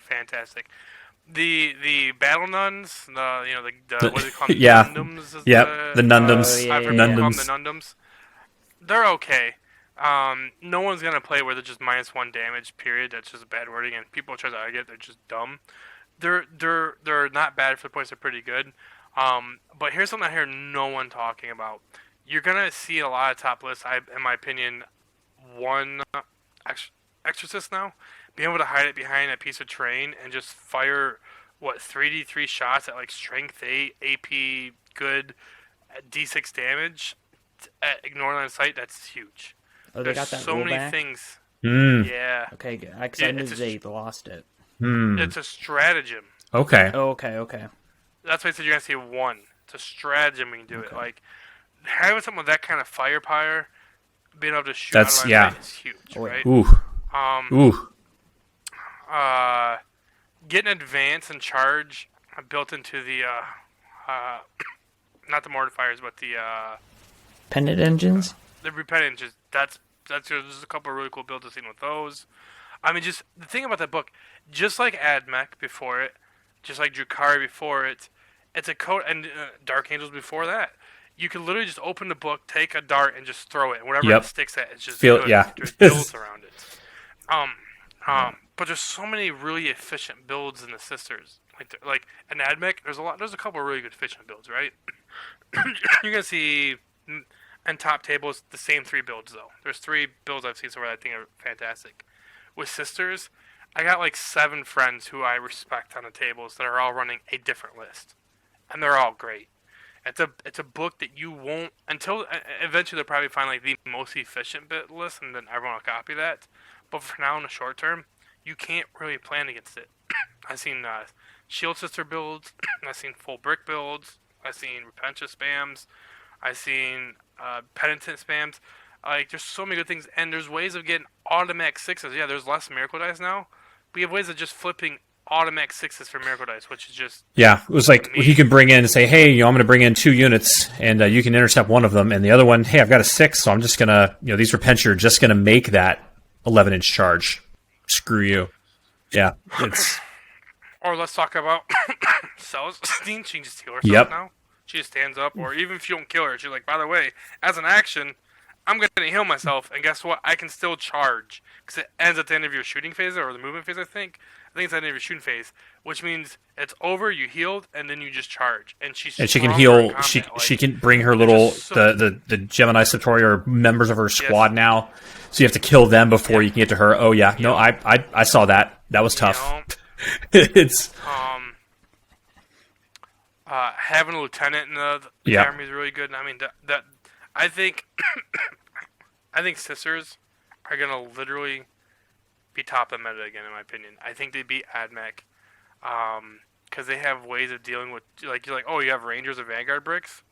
The battle nuns, the what do they call them? Yeah. Nundums is Yep, the Nundums. yeah, I forget yeah. what they call Nundums. them, the Nundums. They're okay. No one's gonna play where they're just -1 damage. Period. That's just bad wording, and people try to argue it. They're just dumb. They're not bad for the points. They're pretty good. But here's something I hear no one talking about. You're gonna see a lot of top lists. In my opinion, one exorcist now, being able to hide it behind a piece of terrain and just fire 3d3 shots at like strength 8 AP good d6 damage at ignore line of sight. That's huge. Oh, they There's got that so rule many back? things. Mm. Yeah, Okay, good. Because Yeah, I knew it's a they lost it. it's a stratagem. Okay. Oh, okay. That's why I said you're gonna see one. It's a stratagem when you do it. Like having something with that kind of firepower, being able to shoot That's- out of line yeah. of sight is huge, Oh, yeah. right? Ooh. Getting advance and charge built into the not the mortifiers, but the Pendant engines? repellent. Just that's there's a couple of really cool builds I've seen with those. I mean, just the thing about that book, just like AdMech before it, just like Drukhari before it, it's a code, and Dark Angels before that. You can literally just open the book, take a dart, and just throw it. And whatever Yep. it sticks at, it's just Feel- good. yeah. There's builds around it. But there's so many really efficient builds in the Sisters. Like an AdMech, there's a couple of really good efficient builds, right? You're gonna see in top tables the same 3 builds though. There's 3 builds I've seen so far that I think are fantastic. With Sisters, I got like 7 friends who I respect on the tables that are all running a different list, and they're all great. It's a book that you won't until eventually they'll probably find like the most efficient bit list, and then everyone will copy that. But for now, in the short term, you can't really plan against it. I've seen Shield Sister builds. I've seen full brick builds. I've seen Repentia spams. I've seen Penitent spams. Like, there's so many good things, and there's ways of getting automatic 6s. Yeah, there's less Miracle Dice now. We have ways of just flipping automatic 6s for Miracle Dice, which is just... Yeah, it was like he can bring in and say, hey, I'm going to bring in 2 units, and you can intercept one of them, and the other one, hey, I've got a 6, so I'm just going to, these Repentia are just going to make that 11-inch charge. Screw you. Yeah, it's... Or let's talk about Celestine. She can just heal herself now. She just stands up, or even if you don't kill her, she's like, by the way, as an action, I'm going to heal myself, and guess what? I can still charge because it ends at the end of your shooting phase or the movement phase. I think it's at the end of your shooting phase, which means it's over. You healed, and then you just charge. And she can heal. She can bring her little the Gemini Satori or members of her squad now. So you have to kill them before you can get to her. Oh yeah, no, I saw that. That was tough. It's having a lieutenant in the army is really good. And I mean that I think sisters are gonna literally be top of meta again, in my opinion. I think they beat AdMech because they have ways of dealing with you're like, oh, you have Rangers or Vanguard bricks.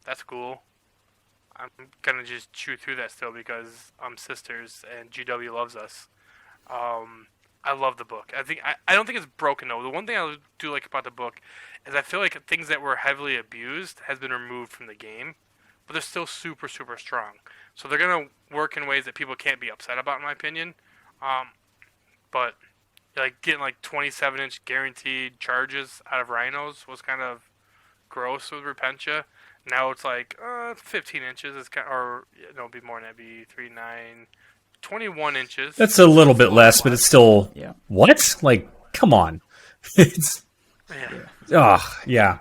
That's cool. I'm gonna just chew through that still because I'm sisters and GW loves us. I love the book. I don't think it's broken though. The one thing I do like about the book is I feel like things that were heavily abused has been removed from the game, but they're still super, super strong. So they're gonna work in ways that people can't be upset about, in my opinion. But like getting like 27-inch guaranteed charges out of rhinos was kind of gross with Repentia. Now it's like 15 inches. It's kind of, or no, it'd be more than that. It'd be 3, 9, 21 inches. That's a little bit less, but it's still what? Like, come on. It's yeah.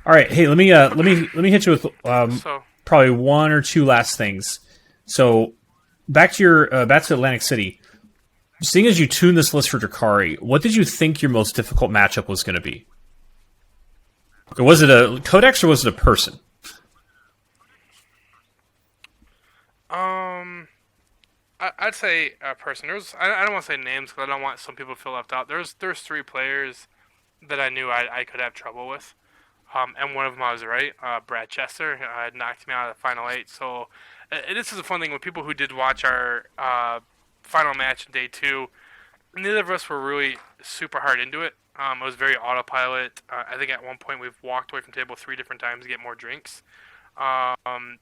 All right, hey, let me hit you with probably one or two last things. So back to Atlantic City. Seeing as you tuned this list for Drakari, what did you think your most difficult matchup was going to be? Was it a codex or was it a person? I'd say a person. I don't want to say names because I don't want some people to feel left out. There's 3 players that I knew I could have trouble with, and one of them I was right. Brad Chester knocked me out of the final 8. So this is a fun thing with people who did watch our final match in day 2. Neither of us were really super hard into it. It was very autopilot. I think at one point we've walked away from table 3 different times to get more drinks,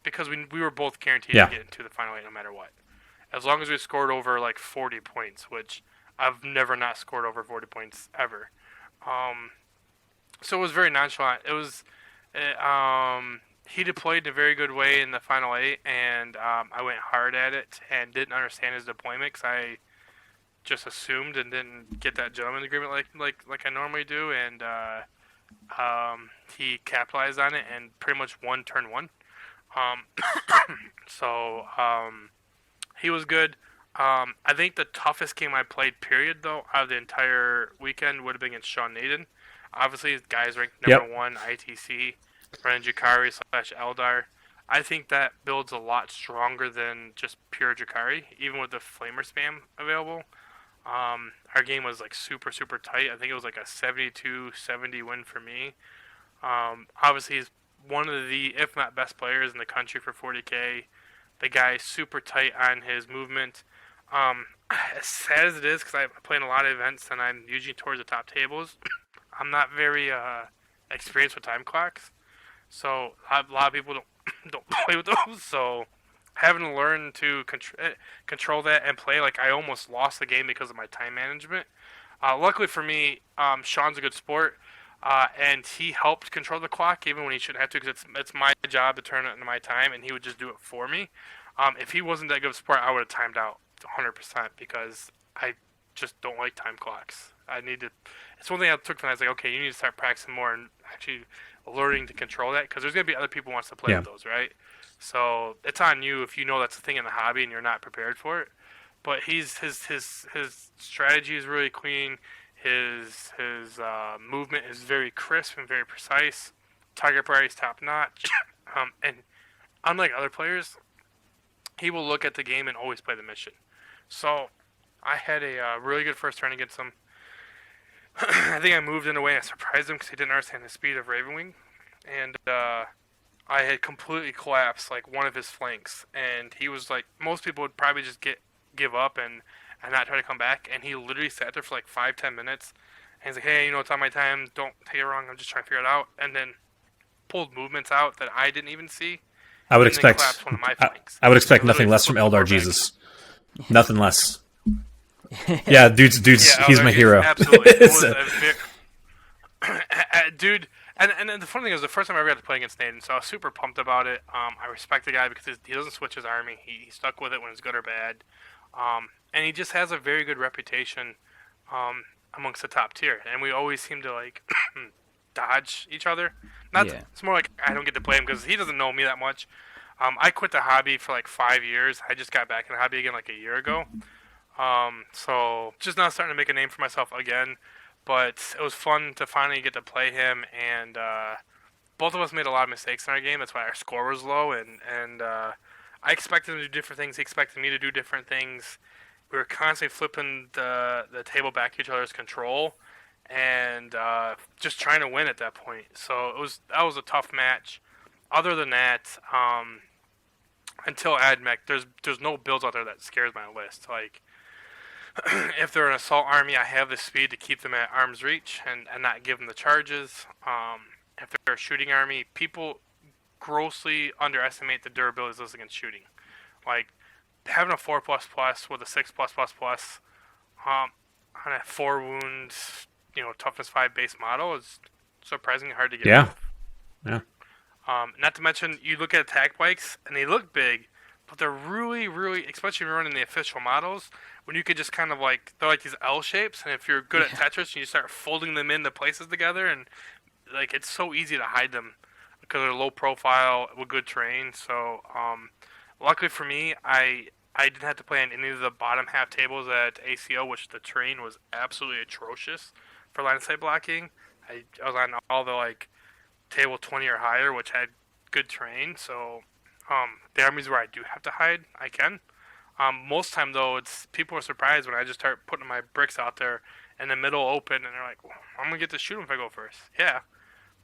because we were both guaranteed to get into the final 8 no matter what. As long as we scored over like 40 points, which I've never not scored over 40 points ever. So it was very nonchalant. It was he deployed in a very good way in the final 8, and I went hard at it and didn't understand his deployment because I just assumed and didn't get that gentleman agreement like I normally do, and he capitalized on it and pretty much won turn 1. So he was good. I think the toughest game I played, period, though, out of the entire weekend would have been against Sean Naden. Obviously, his guy's ranked number 1 ITC, running Drakari / Eldar. I think that builds a lot stronger than just pure Drakari, even with the Flamer spam available. Our game was like super, super tight. I think it was like a 72-70 win for me. Obviously, he's one of the, if not best players in the country for 40K. The guy's super tight on his movement. As sad as it is, because I play in a lot of events and I'm usually towards the top tables, I'm not very experienced with time clocks. So a lot of people don't play with those. So having to learn to control that and play, like I almost lost the game because of my time management. Luckily for me, Sean's a good sport. And he helped control the clock even when he shouldn't have to, because it's my job to turn it into my time, and he would just do it for me. If he wasn't that good of a sport, I would have timed out 100% because I just don't like time clocks. It's one thing I took from that. I was like, okay, you need to start practicing more and actually learning to control that, because there's going to be other people who wants to play with those, right? So it's on you if you know that's a thing in the hobby and you're not prepared for it. But his strategy is really clean. His movement is very crisp and very precise. Target priority is top notch. And unlike other players, he will look at the game and always play the mission. So I had a really good first turn against him. I think I moved in a way and I surprised him because he didn't understand the speed of Ravenwing. And I had completely collapsed like one of his flanks. And he was like, most people would probably just give up and not try to come back, and he literally sat there for like 5-10 minutes, and he's like, hey, it's on my time, don't take it wrong, I'm just trying to figure it out, and then pulled movements out that I didn't even see. I would expect one of my I would expect nothing less from Eldar Jesus. Nothing less. Yeah, dude's he's my hero. Absolutely. Dude, And the funny thing is, the first time I ever got to play against Nathan, so I was super pumped about it. I respect the guy because he doesn't switch his army. He stuck with it when it's good or bad. And he just has a very good reputation amongst the top tier. And we always seem to, like, dodge each other. It's more like I don't get to play him because he doesn't know me that much. I quit the hobby for, like, 5 years. I just got back in the hobby again, like, a year ago. So just now starting to make a name for myself again. But it was fun to finally get to play him, and both of us made a lot of mistakes in our game. That's why our score was low, and I expected him to do different things. He expected me to do different things. We were constantly flipping the table back to each other's control, and just trying to win at that point. So that was a tough match. Other than that, until AdMech, there's no builds out there that scares my list. Like, if they're an assault army, I have the speed to keep them at arm's reach and not give them the charges. If they're a shooting army, people grossly underestimate the durability of this against shooting. Like, having a 4++ with a 6+++, on a 4 wounds, toughness 5 base model is surprisingly hard to get. Yeah. Not to mention, you look at attack bikes and they look big, but they're really, really, especially if you're running the official models, when you could just kind of like, they're like these L shapes, and if you're good at Tetris, you start folding them into places together, and like it's so easy to hide them because they're low profile with good terrain. So, luckily for me, I didn't have to play on any of the bottom half tables at ACO, which the terrain was absolutely atrocious for line of sight blocking. I was on all the like table 20 or higher, which had good terrain, so the armies where I do have to hide, I can. Most time though, it's people are surprised when I just start putting my bricks out there in the middle open, and they're like, well, "I'm gonna get to shoot them if I go first." Yeah,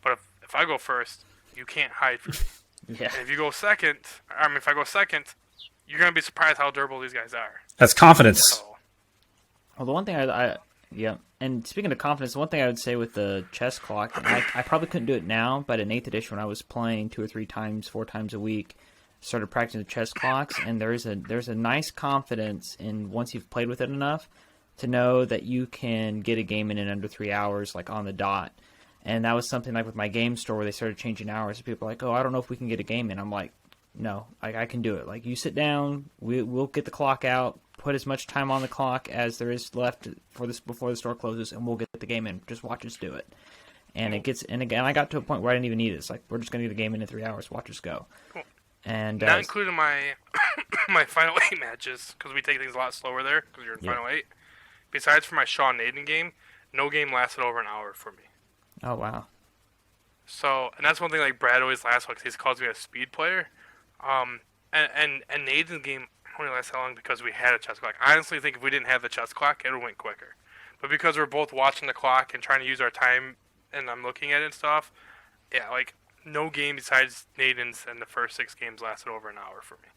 but if I go first, you can't hide from me. Yeah. And if you go second, if I go second, you're gonna be surprised how durable these guys are. That's confidence. So, Well, the one thing and speaking of confidence, the one thing I would say with the chess clock, I probably couldn't do it now, but in 8th edition when I was playing 2 or 3 times, 4 times a week, started practicing the chess clocks, and there's a nice confidence in once you've played with it enough to know that you can get a game in under 3 hours, like on the dot. And that was something like with my game store where they started changing hours. People are like, "Oh, I don't know if we can get a game in." I'm like, "No, I can do it. Like, you sit down, we'll get the clock out, put as much time on the clock as there is left for this before the store closes, and we'll get the game in. Just watch us do it." And again, I got to a point where I didn't even need it. It's like, we're just going to get a game in 3 hours. Watch us go. Cool. And not including my my final 8 matches, because we take things a lot slower there because you're in final 8. Besides for my Sean Naden game, no game lasted over an hour for me. Oh, wow. So, and that's one thing like Brad always laughs because he calls me a speed player. And Nathan's game only lasted that long because we had a chess clock. I honestly think if we didn't have the chess clock, it would went quicker. But because we're both watching the clock and trying to use our time, and I'm looking at it and stuff, yeah, like no game besides Nathan's and the first 6 games lasted over an hour for me.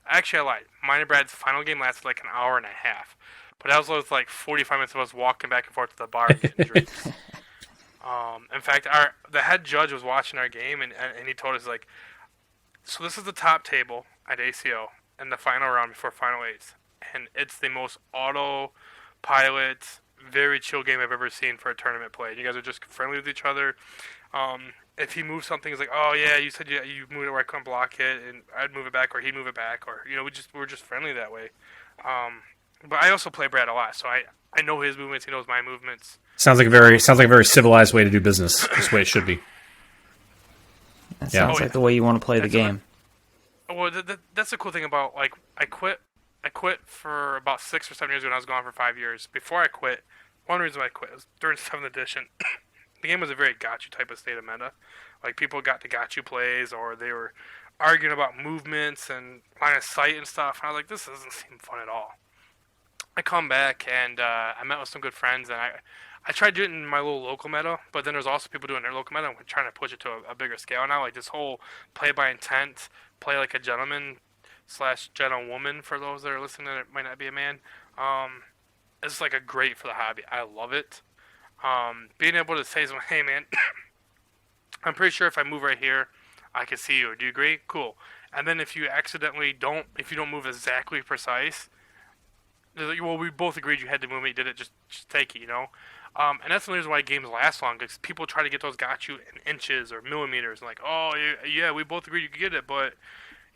Actually, I lied. Mine and Brad's final game lasted like an hour and a half. But that was like 45 minutes of us walking back and forth to the bar and getting drinks. In fact, the head judge was watching our game, and he told us, like, so this is the top table at ACO in the final round before final 8s. And it's the most autopilot, very chill game I've ever seen for a tournament play. You guys are just friendly with each other. If he moves something, he's like, "Oh yeah, you said you moved it where I couldn't block it," and I'd move it back, or he'd move it back, or we were just friendly that way. But I also play Brad a lot, so I know his movements, he knows my movements. Sounds like a very civilized way to do business. This way it should be. That sounds like the way you want to play the game. Well, that's the cool thing about, like, I quit for about 6 or 7 years when I was gone for 5 years. Before I quit, one reason why I quit was during 7th edition. The game was a very got you type of state of meta. Like, people got to got you plays, or they were arguing about movements and line of sight and stuff. And I was like, this doesn't seem fun at all. I come back and I met with some good friends, and I tried doing it in my little local meta, but then there's also people doing their local meta, and we're trying to push it to a bigger scale now. Like this whole play by intent, play like a gentleman / gentlewoman for those that are listening that might not be a man. It's like a great for the hobby. I love it. Being able to say, "Hey man, I'm pretty sure if I move right here, I can see you. Do you agree? Cool." And then if you don't move exactly precise, they're like, well, we both agreed you had to move it. You did it. Just take it, And that's the reason why games last long, because people try to get those got you in inches or millimeters. And like, oh, yeah, we both agreed you could get it, but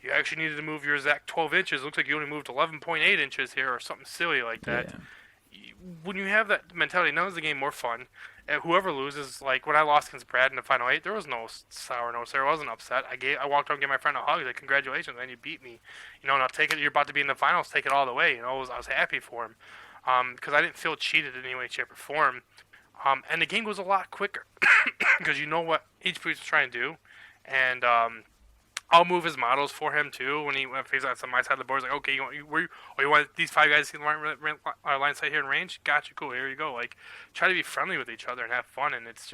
you actually needed to move your exact 12 inches. It looks like you only moved 11.8 inches here or something silly like that. Yeah. When you have that mentality, none of the game more fun. And whoever loses, like when I lost against Brad in the final 8, there was no sour notes there. I wasn't upset. I walked up and gave my friend a hug. Like, congratulations, man, you beat me. Now take it. You're about to be in the finals. Take it all the way. I was happy for him because I didn't feel cheated in any way, shape, or form. And the game goes a lot quicker because you know what each person's trying to do, and I'll move his models for him too when he's on my side of the board. He's like, okay, you want these 5 guys to line sight here in range? Gotcha, cool. Here you go. Like, try to be friendly with each other and have fun, and it's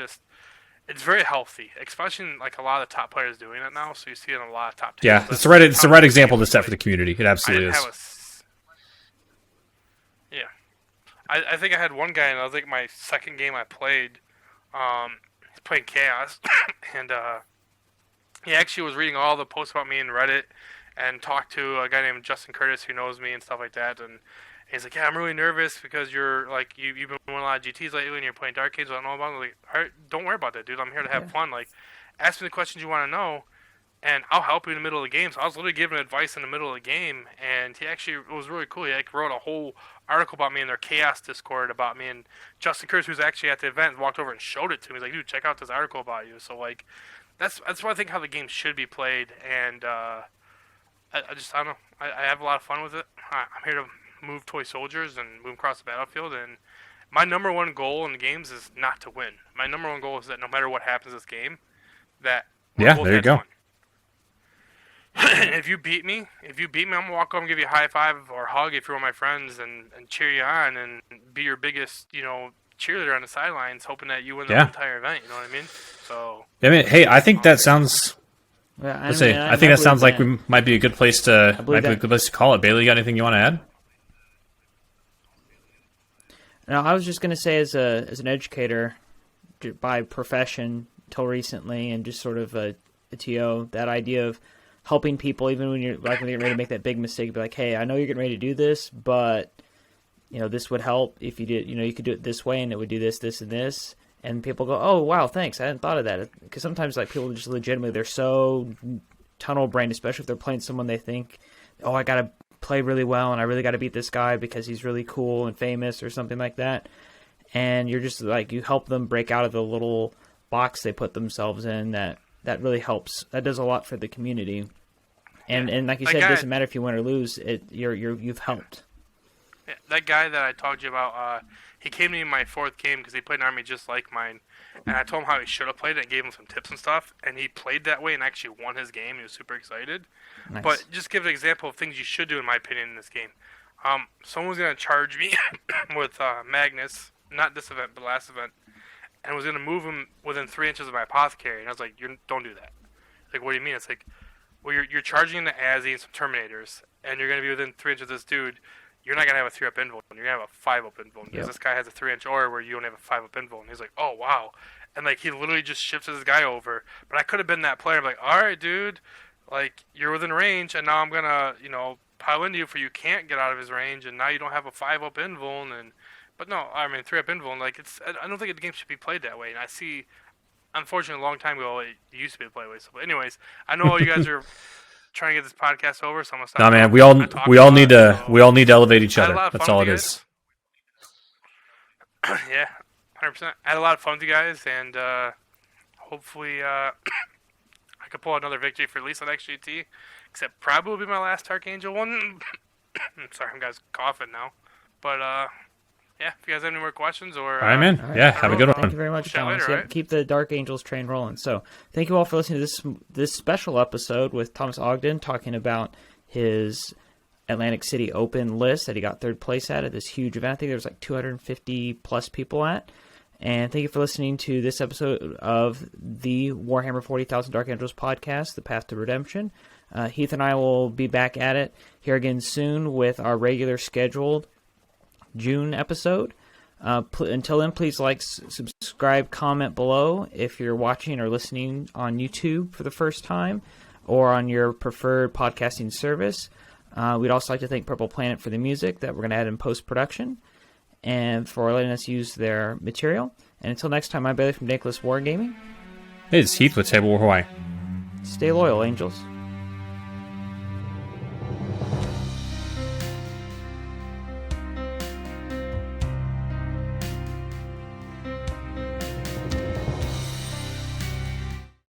very healthy, especially in, like a lot of the top players doing it now. So you see it in a lot of top tables. Yeah, it's the right example to set for the community. It absolutely is. Yeah, I think I had one guy, and I was like my second game I played. He's playing Chaos, and he actually was reading all the posts about me in Reddit and talked to a guy named Justin Curtis who knows me and stuff like that. And he's like, yeah, I'm really nervous because you're like, you've been winning a lot of GTs lately and you're playing Dark Age. I don't know about it. Like, all right, don't worry about that, dude. I'm here to have fun. Like, ask me the questions you want to know, and I'll help you in the middle of the game. So I was literally giving advice in the middle of the game, and it was really cool. He wrote a whole article about me in their Chaos Discord about me. And Justin Curtis, who's actually at the event, walked over and showed it to me. He's like, dude, check out this article about you. So, like, that's what I think how the game should be played, and I don't know. I have a lot of fun with it. I'm here to move toy soldiers and move across the battlefield, and my number one goal in the games is not to win. My number one goal is that no matter what happens in this game, that there you go. If you beat me, I'm gonna walk over and give you a high five or hug if you're one of my friends, and cheer you on and be your biggest, cheerleader on the sidelines, hoping that you win the entire event. You know what I mean? So. I mean, hey, I think that sounds. I think that sounds like we might be a good place to call it. Bailey, you got anything you want to add? No, I was just going to say, as an educator by profession till recently, and just sort of a TO, that idea of helping people, even when you're getting ready to make that big mistake, be like, hey, I know you're getting ready to do this, but this would help if you did. You could do it this way, and it would do this, this, and this. And people go, oh, wow, thanks. I hadn't thought of that. Because sometimes, like, people just legitimately, they're so tunnel-brained, especially if they're playing someone they think, oh, I got to play really well, and I really got to beat this guy because he's really cool and famous or something like that. And you're just, like, you help them break out of the little box they put themselves in. That really helps. That does a lot for the community. And like you said, it doesn't matter if you win or lose. You've helped. Yeah, that guy that I told you about, he came to me in my 4th game because he played an army just like mine. And I told him how he should have played it and gave him some tips and stuff. And he played that way and actually won his game. He was super excited. Nice. But just give an example of things you should do, in my opinion, in this game. Someone was going to charge me with Magnus, not this event, but last event, and was going to move him within 3 inches of my apothecary. And I was like, don't do that. Like, what do you mean? It's like, well, you're charging the Azzy and some Terminators, and you're going to be within 3 inches of this dude. You're not going to have a 3-up invuln. You're going to have a 5-up invuln. Because this guy has a 3-inch aura where you only have a 5-up invuln. He's like, oh, wow. And, like, he literally just shifts this guy over. But I could have been that player. I'm like, all right, dude. Like, you're within range, and now I'm going to, pile into you for you can't get out of his range, and now you don't have a 5-up invuln. But no, I mean, 3-up invuln, like, I don't think the game should be played that way. And I see, unfortunately, a long time ago, it used to be played that way. So, but anyways, I know all you guys are trying to get this podcast over, so I'm gonna stop. No, man, we all need to elevate each other. That's all it is. Yeah, 100%. I had a lot of fun with you guys, and hopefully I could pull another victory for at least the next GT. Except probably will be my last Archangel one. Sorry, I'm guys coughing now, but yeah. If you guys have any more questions, or all right, man. All right. Yeah, have a good one. Thank you very much, Thomas. Later, right? Keep the Dark Angels train rolling. So, thank you all for listening to this special episode with Thomas Ogden, talking about his Atlantic City Open list that he got 3rd place at this huge event. I think there was like 250 plus people at. And thank you for listening to this episode of the Warhammer 40,000 Dark Angels podcast, The Path to Redemption. Heath and I will be back at it here again soon with our regular scheduled June episode. Until then, please like, subscribe, comment below if you're watching or listening on YouTube for the first time or on your preferred podcasting service. We'd also like to thank Purple Planet for the music that we're going to add in post-production and for letting us use their material. And until next time, I'm Bailey from Dankless Wargaming. Hey, it's Heath with Table War Hawaii. Stay loyal, Angels.